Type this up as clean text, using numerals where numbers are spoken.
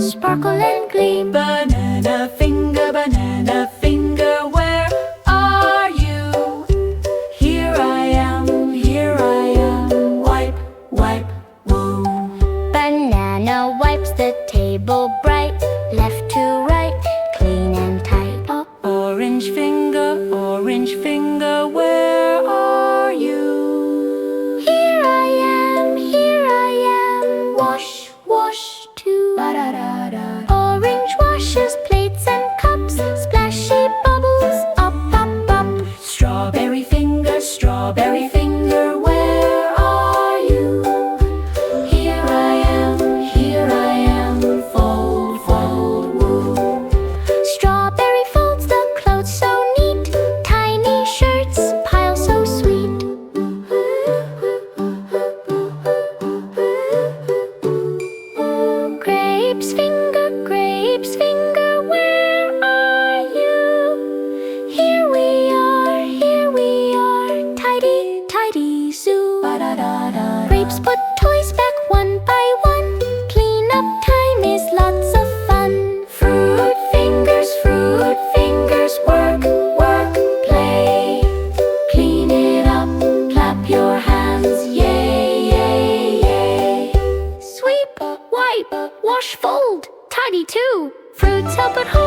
sparkle, sparkle and gleam. Banana finger, where are you? Here I am, wipe, wipe, woo. Banana wipes the table bright, left to right, clean and tight. Orange finger, where are you? Here I am, wash, wash too. Orange washes plates and cups, splashy bubbles up, up, up. Strawberry finger, where are you? Here I am, fold, fold, woo. Strawberry folds the clothes so neat, tiny shirts pile so sweet. Grapes finger, where are you? Here we are, tidy, tidy zoo. Grapes put toys back one by one, clean up time is lots of fun. Fruit fingers, work, work, play. Clean it up, clap your hands, yay, yay, yay. Sweep, wipe, wash, fold, tidy too. Fruits help at home.